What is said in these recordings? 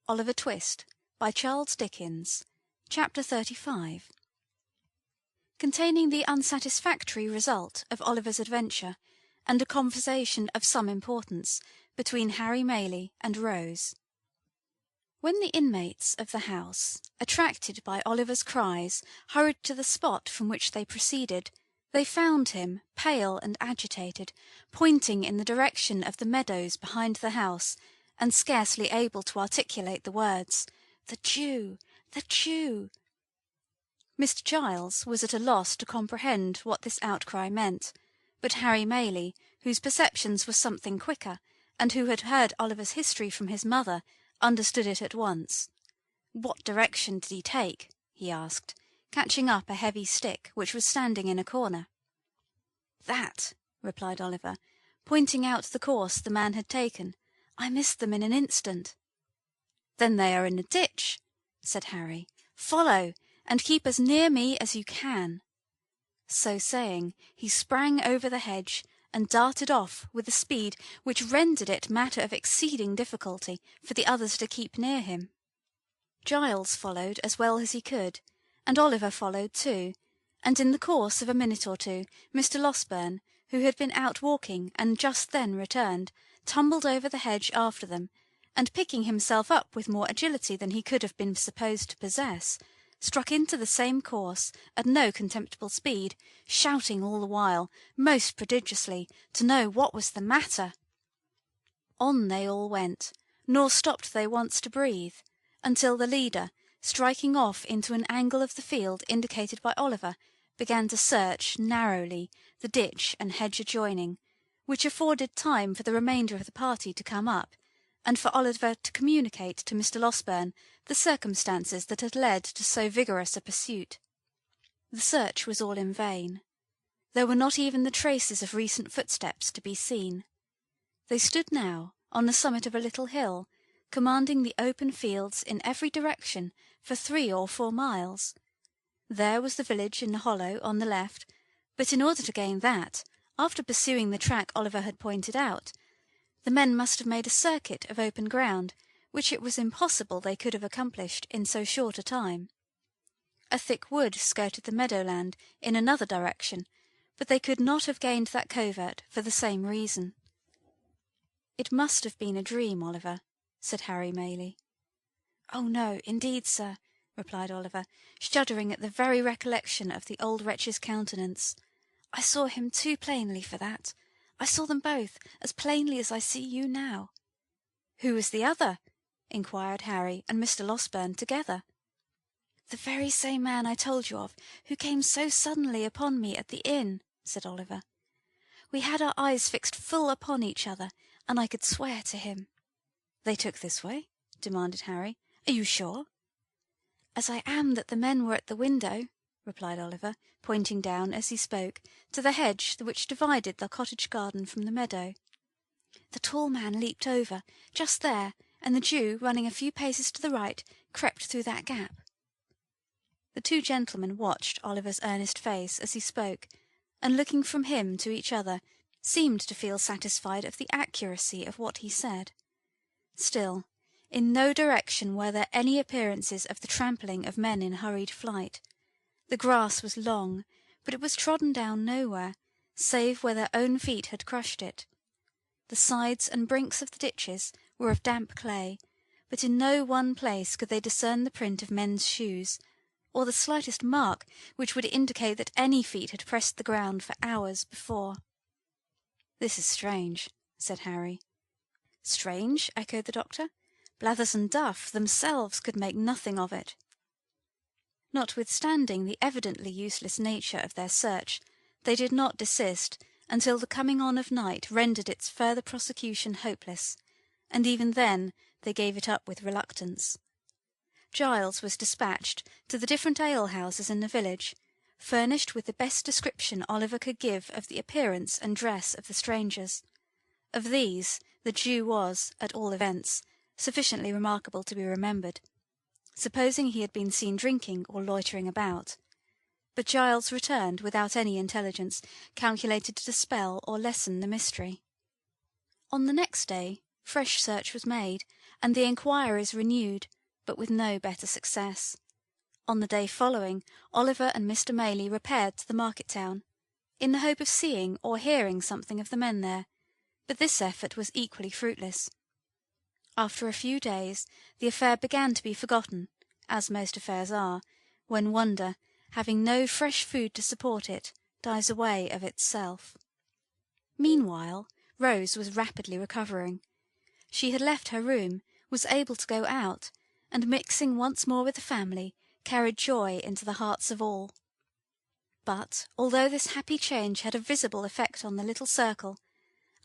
Oliver Twist by Charles Dickens, Chapter 35. Containing the unsatisfactory result of Oliver's adventure, and a conversation of some importance between Harry Maylie and Rose. When the inmates of the house, attracted by Oliver's cries, hurried to the spot from which they proceeded, they found him, pale and agitated, pointing in the direction of the meadows behind the house, and scarcely able to articulate the words, "The Jew! The Jew!" Mr. Giles was at a loss to comprehend what this outcry meant, but Harry Maylie, whose perceptions were something quicker, and who had heard Oliver's history from his mother, understood it at once. "What direction did he take?" he asked, catching up a heavy stick which was standing in a corner. "That," replied Oliver, pointing out the course the man had taken. "I missed them in an instant." "Then they are in a ditch," said Harry. "Follow, and keep as near me as you can." So saying, he sprang over the hedge, and darted off with a speed which rendered it matter of exceeding difficulty for the others to keep near him. Giles followed as well as he could, and Oliver followed too, and in the course of a minute or two Mr. Losberne, who had been out walking and just then returned, tumbled over the hedge after them, and picking himself up with more agility than he could have been supposed to possess, struck into the same course at no contemptible speed, shouting all the while, most prodigiously, to know what was the matter. On they all went, nor stopped they once to breathe, until the leader, striking off into an angle of the field indicated by Oliver, began to search narrowly the ditch and hedge adjoining, which afforded time for the remainder of the party to come up, and for Oliver to communicate to Mr. Losberne the circumstances that had led to so vigorous a pursuit. The search was all in vain. There were not even the traces of recent footsteps to be seen. They stood now on the summit of a little hill, commanding the open fields in every direction for 3 or 4 miles. There was the village in the hollow on the left, but in order to gain that, after pursuing the track Oliver had pointed out, the men must have made a circuit of open ground, which it was impossible they could have accomplished in so short a time. A thick wood skirted the meadowland in another direction, but they could not have gained that covert for the same reason. "It must have been a dream, Oliver," said Harry Maylie. "Oh no, indeed, sir," replied Oliver, shuddering at the very recollection of the old wretch's countenance. "I saw him too plainly for that. I saw them both as plainly as I see you now." "Who was the other?" inquired Harry and Mr. Losberne together. "The very same man I told you of, who came so suddenly upon me at the inn," said Oliver. "We had our eyes fixed full upon each other, and I could swear to him." "They took this way?" demanded Harry. "Are you sure?" "As I am that the men were at the window," replied Oliver, pointing down, as he spoke, to the hedge which divided the cottage garden from the meadow. "The tall man leaped over, just there, and the Jew, running a few paces to the right, crept through that gap." The two gentlemen watched Oliver's earnest face as he spoke, and looking from him to each other, seemed to feel satisfied of the accuracy of what he said. Still, in no direction were there any appearances of the trampling of men in hurried flight. The grass was long, but it was trodden down nowhere, save where their own feet had crushed it. The sides and brinks of the ditches were of damp clay, but in no one place could they discern the print of men's shoes, or the slightest mark which would indicate that any feet had pressed the ground for hours before. "This is strange," said Harry. "Strange?" echoed the doctor. "Blathers and Duff themselves could make nothing of it." Notwithstanding the evidently useless nature of their search, they did not desist until the coming on of night rendered its further prosecution hopeless, and even then they gave it up with reluctance. Giles was dispatched to the different alehouses in the village, furnished with the best description Oliver could give of the appearance and dress of the strangers. Of these the Jew was, at all events, sufficiently remarkable to be remembered, supposing he had been seen drinking or loitering about. But Giles returned without any intelligence calculated to dispel or lessen the mystery. On the next day fresh search was made, and the inquiries renewed, but with no better success. On the day following, Oliver and Mr. Maylie repaired to the market town, in the hope of seeing or hearing something of the men there, but this effort was equally fruitless. After a few days the affair began to be forgotten, as most affairs are, when wonder, having no fresh food to support it, dies away of itself. Meanwhile, Rose was rapidly recovering. She had left her room, was able to go out, and mixing once more with the family, carried joy into the hearts of all. But, although this happy change had a visible effect on the little circle,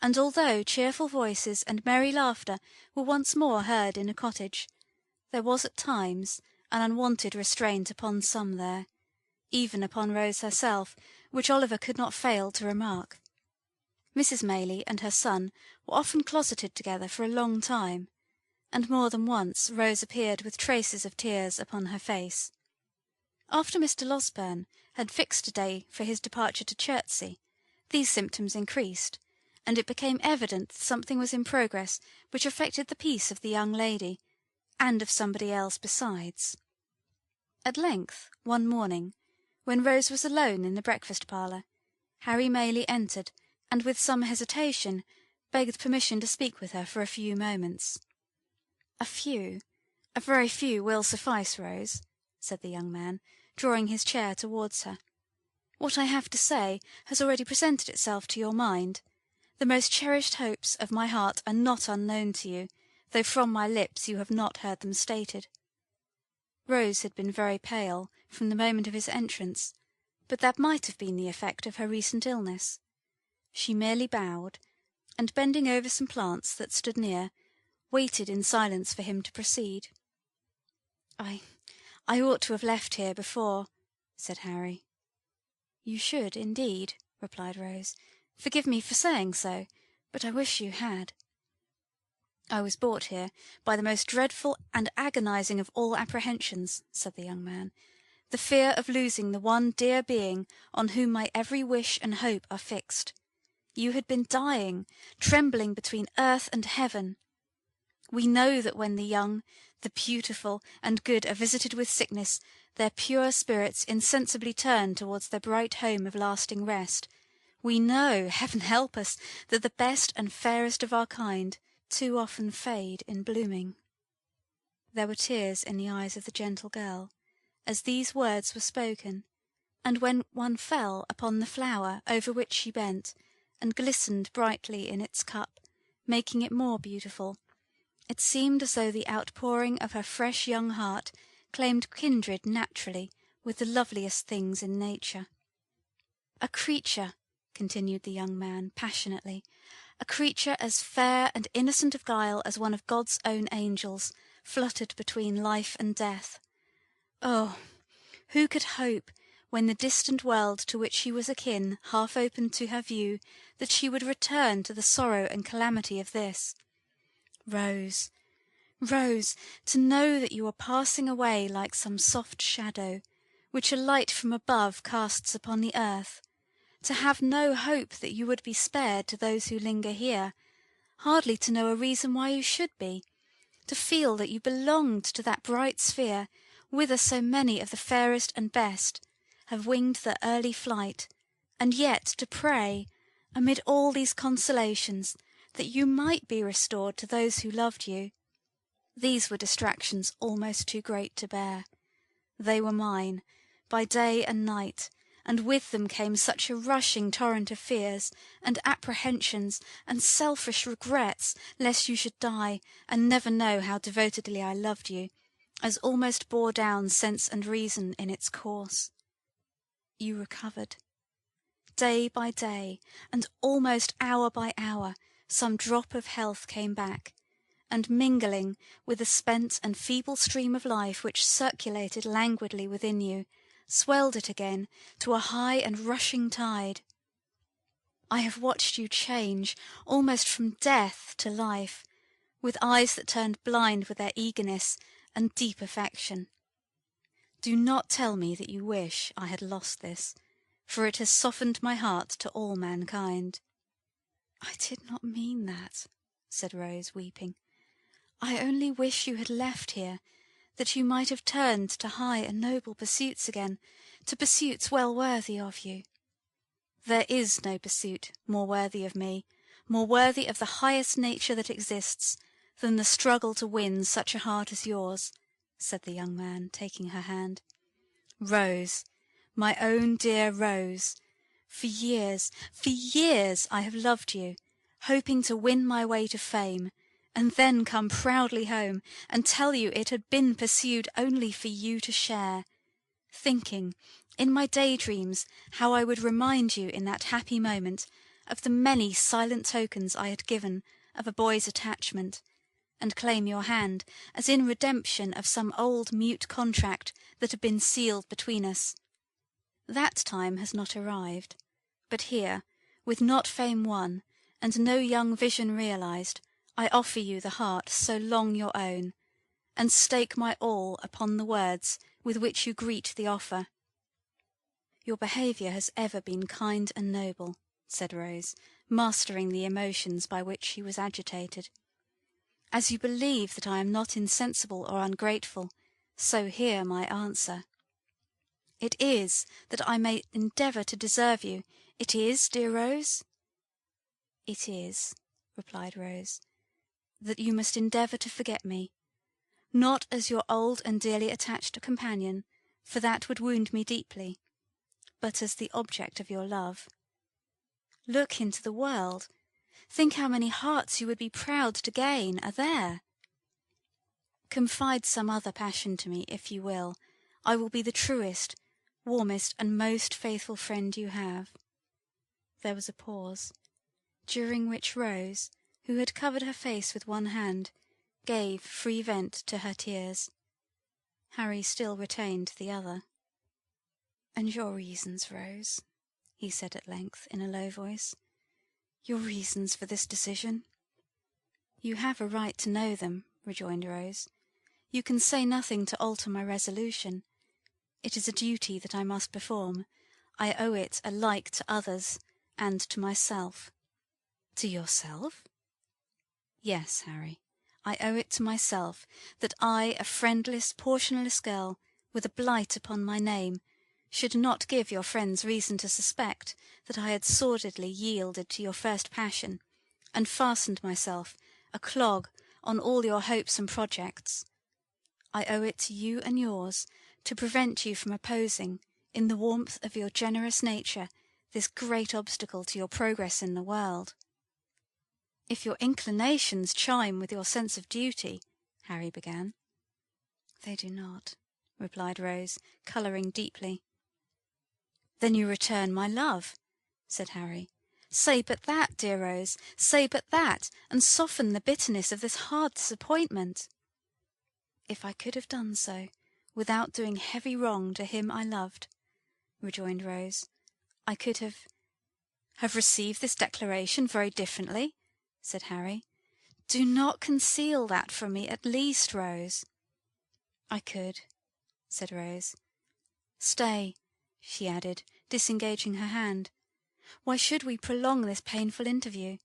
and although cheerful voices and merry laughter were once more heard in a cottage, there was at times an unwonted restraint upon some there, even upon Rose herself, which Oliver could not fail to remark. Mrs. Maylie and her son were often closeted together for a long time, and more than once Rose appeared with traces of tears upon her face. After Mr. Losberne had fixed a day for his departure to Chertsey, these symptoms increased, and it became evident that something was in progress which affected the peace of the young lady, and of somebody else besides. At length, one morning, when Rose was alone in the breakfast-parlour, Harry Maylie entered, and with some hesitation begged permission to speak with her for a few moments. A very few will suffice, Rose," said the young man, drawing his chair towards her. "What I have to say has already presented itself to your mind. The most cherished hopes of my heart are not unknown to you, though from my lips you have not heard them stated." Rose had been very pale from the moment of his entrance, but that might have been the effect of her recent illness. She merely bowed, and bending over some plants that stood near, waited in silence for him to proceed. I ought to have left here before," said Harry. "You should, indeed," replied Rose. "Forgive me for saying so, but I wish you had." "I was brought here by the most dreadful and agonizing of all apprehensions," said the young man, "the fear of losing the one dear being on whom my every wish and hope are fixed. You had been dying, trembling between earth and heaven. We know that when the young, the beautiful, and good are visited with sickness, their pure spirits insensibly turn towards their bright home of lasting rest. We know, heaven help us, that the best and fairest of our kind too often fade in blooming." There were tears in the eyes of the gentle girl, as these words were spoken, and when one fell upon the flower over which she bent, and glistened brightly in its cup, making it more beautiful, it seemed as though the outpouring of her fresh young heart claimed kindred naturally with the loveliest things in nature. "A creature," continued the young man passionately, "a creature as fair and innocent of guile as one of God's own angels, fluttered between life and death. Oh, who could hope, when the distant world to which she was akin half opened to her view, that she would return to the sorrow and calamity of this? Rose, Rose, to know that you are passing away like some soft shadow, which a light from above casts upon the earth, to have no hope that you would be spared to those who linger here, hardly to know a reason why you should be, to feel that you belonged to that bright sphere, whither so many of the fairest and best have winged their early flight, and yet to pray, amid all these consolations, that you might be restored to those who loved you. These were distractions almost too great to bear. They were mine, by day and night, and with them came such a rushing torrent of fears, and apprehensions, and selfish regrets, lest you should die, and never know how devotedly I loved you, as almost bore down sense and reason in its course. You recovered. Day by day, and almost hour by hour, some drop of health came back, and mingling with the spent and feeble stream of life which circulated languidly within you, swelled it again to a high and rushing tide. I have watched you change, almost from death to life, with eyes that turned blind with their eagerness and deep affection. Do not tell me that you wish I had lost this, for it has softened my heart to all mankind." "I did not mean that," said Rose, weeping. I only wish you had left here, that you might have turned to high and noble pursuits again, to pursuits well worthy of you. There is no pursuit more worthy of me, more worthy of the highest nature that exists, than the struggle to win such a heart as yours," said the young man, taking her hand. "Rose, my own dear Rose, for years I have loved you, hoping to win my way to fame, and then come proudly home and tell you it had been pursued only for you to share, thinking, in my daydreams, how I would remind you in that happy moment of the many silent tokens I had given of a boy's attachment, and claim your hand as in redemption of some old mute contract that had been sealed between us. That time has not arrived, but here, with not fame won, and no young vision realised, I offer you the heart so long your own, and stake my all upon the words with which you greet the offer." "Your behaviour has ever been kind and noble," said Rose, mastering the emotions by which she was agitated. "As you believe that I am not insensible or ungrateful, so hear my answer. It is that I may endeavour to deserve you. It is, dear Rose?" "It is," replied Rose, "that you must endeavour to forget me, not as your old and dearly attached companion, for that would wound me deeply, but as the object of your love. Look into the world. Think how many hearts you would be proud to gain are there. Confide some other passion to me, if you will. I will be the truest, warmest, and most faithful friend you have." There was a pause, during which Rose, who had covered her face with one hand, gave free vent to her tears. Harry still retained the other. "And your reasons, Rose?" he said at length in a low voice. "Your reasons for this decision?" "You have a right to know them," rejoined Rose. "You can say nothing to alter my resolution. It is a duty that I must perform. I owe it alike to others and to myself." "To yourself?" "Yes, Harry, I owe it to myself that I, a friendless, portionless girl, with a blight upon my name, should not give your friends reason to suspect that I had sordidly yielded to your first passion, and fastened myself, a clog, on all your hopes and projects. I owe it to you and yours to prevent you from opposing, in the warmth of your generous nature, this great obstacle to your progress in the world." "If your inclinations chime with your sense of duty," Harry began. "They do not," replied Rose, colouring deeply. "Then you return my love," said Harry. "Say but that, dear Rose, say but that, and soften the bitterness of this hard disappointment." "If I could have done so, without doing heavy wrong to him I loved," rejoined Rose, "I could have—" "Have received this declaration very differently?" said Harry. "Do not conceal that from me, at least, Rose." "I could," said Rose. "Stay," she added, disengaging her hand. "Why should we prolong this painful interview?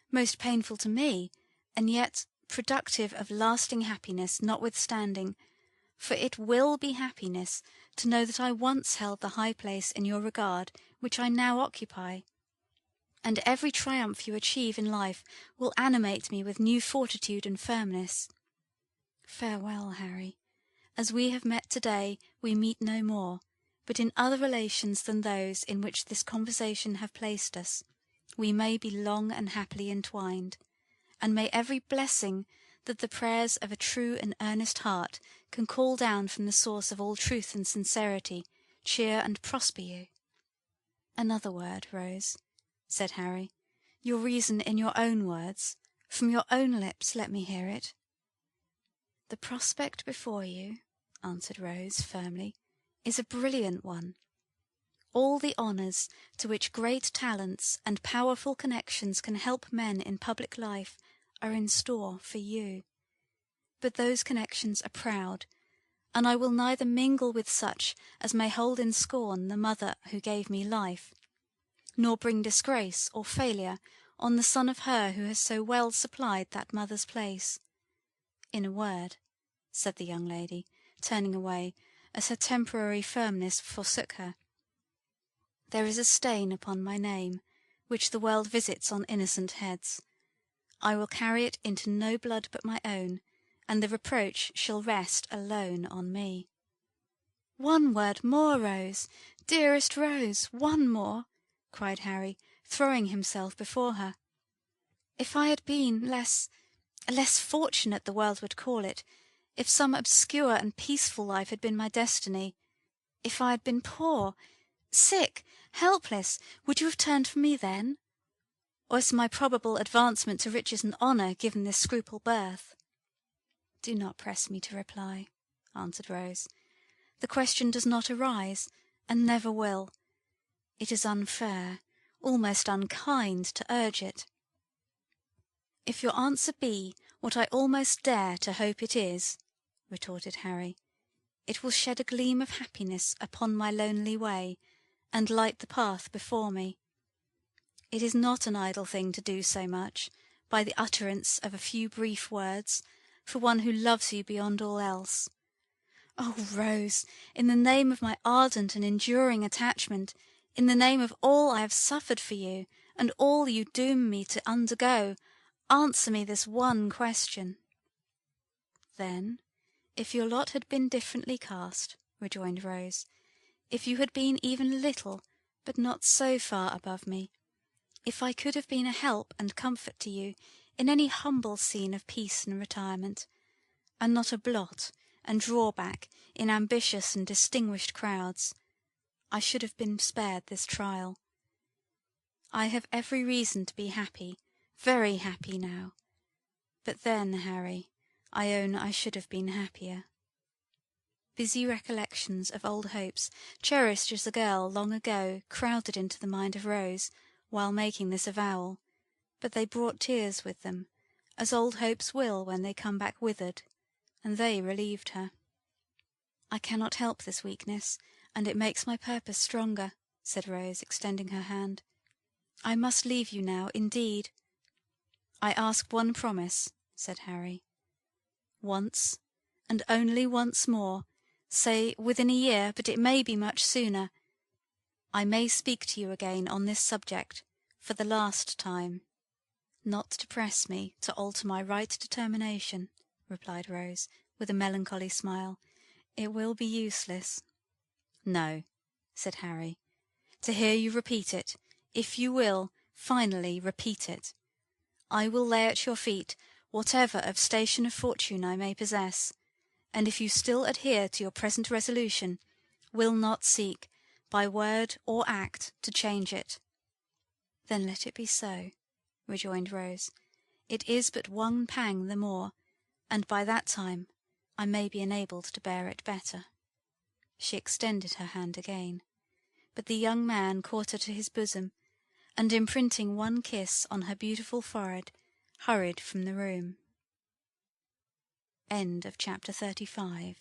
Most painful to me, and yet productive of lasting happiness notwithstanding, for it will be happiness to know that I once held the high place in your regard which I now occupy, and every triumph you achieve in life will animate me with new fortitude and firmness. Farewell, Harry. As we have met today, we meet no more, but in other relations than those in which this conversation have placed us, we may be long and happily entwined, and may every blessing that the prayers of a true and earnest heart can call down from the source of all truth and sincerity cheer and prosper you." "Another word, Rose," said Harry. "Your reason in your own words. From your own lips let me hear it." "The prospect before you," answered Rose firmly, "is a brilliant one. All the honours to which great talents and powerful connections can help men in public life are in store for you. But those connections are proud, and I will neither mingle with such as may hold in scorn the mother who gave me life, nor bring disgrace or failure on the son of her who has so well supplied that mother's place. In a word," said the young lady, turning away, as her temporary firmness forsook her, "there is a stain upon my name, which the world visits on innocent heads. I will carry it into no blood but my own, and the reproach shall rest alone on me." "One word more, Rose! Dearest Rose, one more!" cried Harry, throwing himself before her. "If I had been less fortunate, the world would call it, if some obscure and peaceful life had been my destiny, if I had been poor, sick, helpless, would you have turned from me then? Or is my probable advancement to riches and honour given this scruple birth?" "Do not press me to reply," answered Rose. "The question does not arise, and never will. It is unfair, almost unkind, to urge it." "If your answer be what I almost dare to hope it is," retorted Harry, "it will shed a gleam of happiness upon my lonely way, and light the path before me. It is not an idle thing to do so much, by the utterance of a few brief words, for one who loves you beyond all else. Oh, Rose, in the name of my ardent and enduring attachment, in the name of all I have suffered for you, and all you doom me to undergo, answer me this one question." "Then, if your lot had been differently cast," rejoined Rose, "if you had been even a little, but not so far above me, if I could have been a help and comfort to you in any humble scene of peace and retirement, and not a blot and drawback in ambitious and distinguished crowds, I should have been spared this trial. I have every reason to be happy, very happy now. But then, Harry, I own I should have been happier." Busy recollections of old hopes, cherished as a girl long ago, crowded into the mind of Rose while making this avowal, but they brought tears with them, as old hopes will when they come back withered, and they relieved her. "I cannot help this weakness, and it makes my purpose stronger," said Rose, extending her hand. "I must leave you now, indeed." "I ask one promise," said Harry. "Once, and only once more, say within a year, but it may be much sooner, I may speak to you again on this subject, for the last time." "Not to press me to alter my right determination," replied Rose, with a melancholy smile. "It will be useless." "No," said Harry, "to hear you repeat it, if you will, finally repeat it. I will lay at your feet whatever of station of fortune I may possess, and if you still adhere to your present resolution, will not seek, by word or act, to change it." "Then let it be so," rejoined Rose. "It is but one pang the more, and by that time I may be enabled to bear it better." She extended her hand again, but the young man caught her to his bosom, and imprinting one kiss on her beautiful forehead, hurried from the room. Chapter 35